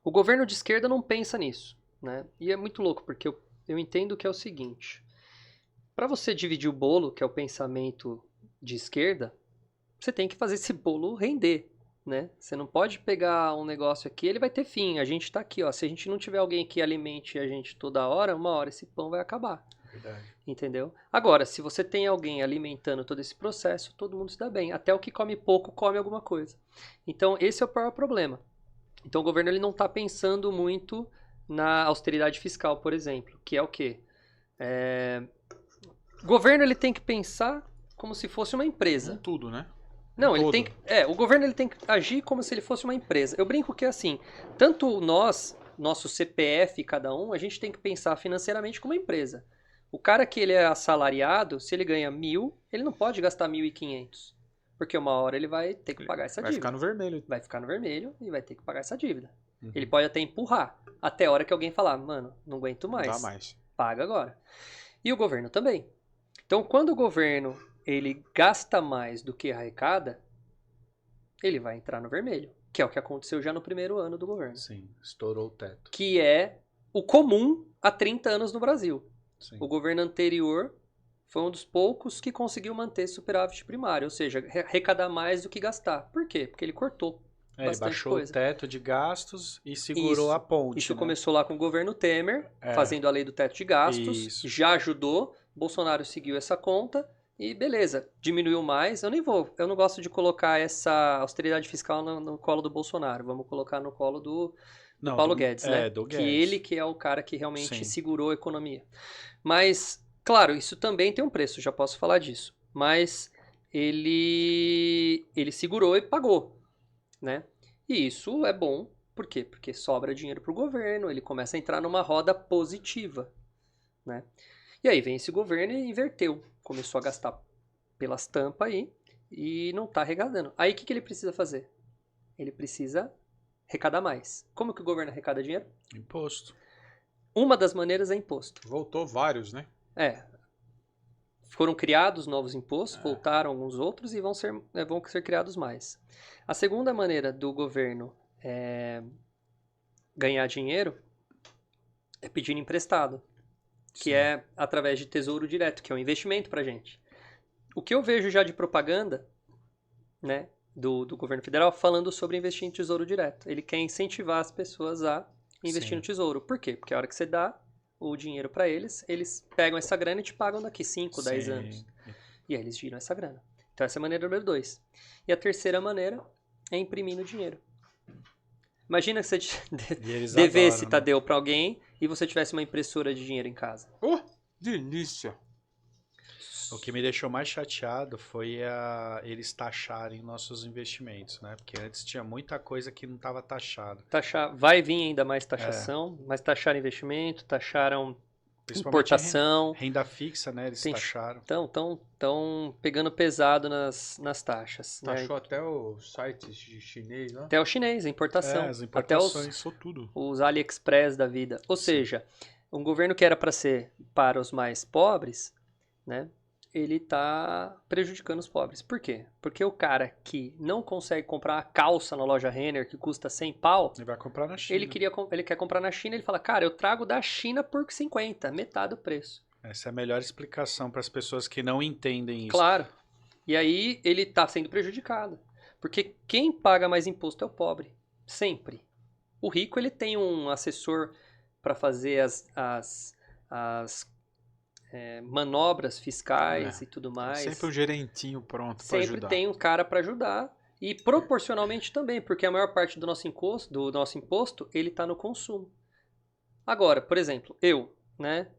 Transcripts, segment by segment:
O governo de esquerda não pensa nisso, né? E é muito louco, porque eu entendo que é o seguinte. Para você dividir o bolo, que é o pensamento de esquerda, você tem que fazer esse bolo render, né? Você não pode pegar um negócio aqui, ele vai ter fim. A gente tá aqui, ó. Se a gente não tiver alguém que alimente a gente toda hora, uma hora esse pão vai acabar. Verdade. Entendeu? Agora, se você tem alguém alimentando todo esse processo, todo mundo se dá bem. Até o que come pouco come alguma coisa. Então, esse é o pior problema. Então, o governo ele não está pensando muito na austeridade fiscal, por exemplo, que é o quê? O governo ele tem que pensar como se fosse uma empresa. Tudo, né? Não, ele Todo. tem que, o governo ele tem que agir como se ele fosse uma empresa. Eu brinco que assim, tanto nós, nosso CPF cada um, a gente tem que pensar financeiramente como uma empresa. O cara que ele é assalariado, se ele ganha 1.000, ele não pode gastar 1.500. Porque uma hora ele vai ter que pagar essa Vai dívida. ficar no vermelho. Vai ficar no vermelho e vai ter que pagar essa dívida. Uhum. Ele pode até empurrar, até a hora que alguém falar, mano, não aguento Não mais. dá mais. Paga agora. E o governo também. Então, quando o governo ele gasta mais do que arrecada, ele vai entrar no vermelho, que é o que aconteceu já no primeiro ano do governo. Sim, estourou o teto. Que é o comum há 30 anos no Brasil. Sim. O governo anterior foi um dos poucos que conseguiu manter superávit primário, ou seja, arrecadar mais do que gastar. Por quê? Porque ele cortou Ele bastante baixou coisa. o teto de gastos e segurou a ponte. Isso né? começou lá com o governo Temer, fazendo a lei do teto de gastos, Isso. já ajudou, Bolsonaro seguiu essa conta e beleza, diminuiu mais. Eu não gosto de colocar essa austeridade fiscal no colo do Bolsonaro, vamos colocar no colo do Paulo Guedes, né? Do Que Guedes. ele que é o cara que realmente Sim. segurou a economia. Mas, claro, isso também tem um preço, já posso falar disso. Mas ele segurou e pagou, né? E isso é bom, por quê? Porque sobra dinheiro para o governo, ele começa a entrar numa roda positiva, né? E aí vem esse governo e inverteu, começou a gastar pelas tampas aí e não está arrecadando. Aí o que ele precisa fazer? Ele precisa arrecadar mais. Como que o governo arrecada dinheiro? Imposto. Uma das maneiras é imposto. Voltou vários, né? Foram criados novos impostos, voltaram alguns outros e vão ser criados mais. A segunda maneira do governo ganhar dinheiro é pedindo emprestado, que Sim. é através de tesouro direto, que é um investimento para gente. O que eu vejo já de propaganda, né, do governo federal falando sobre investir em tesouro direto. Ele quer incentivar as pessoas a investir Sim. no tesouro. Por quê? Porque a hora que você dá o dinheiro para eles pegam essa grana e te pagam daqui 5, 10 anos. E aí eles giram essa grana. Então essa é a maneira número 2. E a terceira maneira é imprimindo dinheiro. Imagina que você devesse, adoram, Tadeu, para alguém e você tivesse uma impressora de dinheiro em casa. Delícia! O que me deixou mais chateado foi eles taxarem nossos investimentos, né? Porque antes tinha muita coisa que não estava taxada. Vai vir ainda mais taxação, mas taxaram investimento, taxaram importação. Renda fixa, né? Eles taxaram. Estão pegando pesado nas taxas. Taxou até os sites chinês lá? Até o chinês, a importação. As importações, até tudo. Os AliExpress da vida. Ou seja, um governo que era para ser para os mais pobres, né? Ele está prejudicando os pobres. Por quê? Porque o cara que não consegue comprar a calça na loja Renner, que custa 100 pau, ele vai comprar na China. Ele quer comprar na China, ele fala, cara, eu trago da China por 50, metade do preço. Essa é a melhor explicação para as pessoas que não entendem isso. Claro. E aí ele está sendo prejudicado. Porque quem paga mais imposto é o pobre. Sempre. O rico, ele tem um assessor para fazer as manobras fiscais e tudo mais. Sempre um gerentinho pronto para ajudar. Sempre tem um cara para ajudar e proporcionalmente também, porque a maior parte do nosso imposto, ele está no consumo. Agora, por exemplo, eu, né,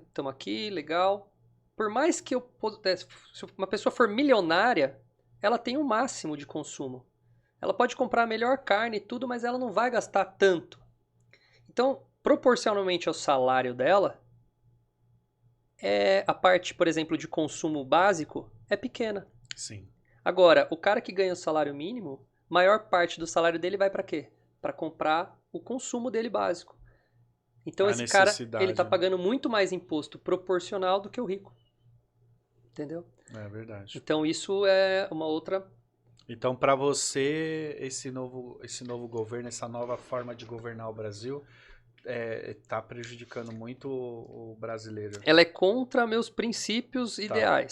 estamos aqui, legal. Por mais que se uma pessoa for milionária, ela tem um máximo de consumo. Ela pode comprar a melhor carne e tudo, mas ela não vai gastar tanto. Então, proporcionalmente ao salário dela, a parte, por exemplo, de consumo básico é pequena. Sim. Agora, o cara que ganha o salário mínimo, maior parte do salário dele vai para quê? Para comprar o consumo dele básico. Então esse cara, ele tá pagando muito mais imposto proporcional do que o rico. Entendeu? É verdade. Então isso é uma outra Então, para você, esse novo governo, essa nova forma de governar o Brasil, tá prejudicando muito o brasileiro. Ela é contra meus princípios ideais.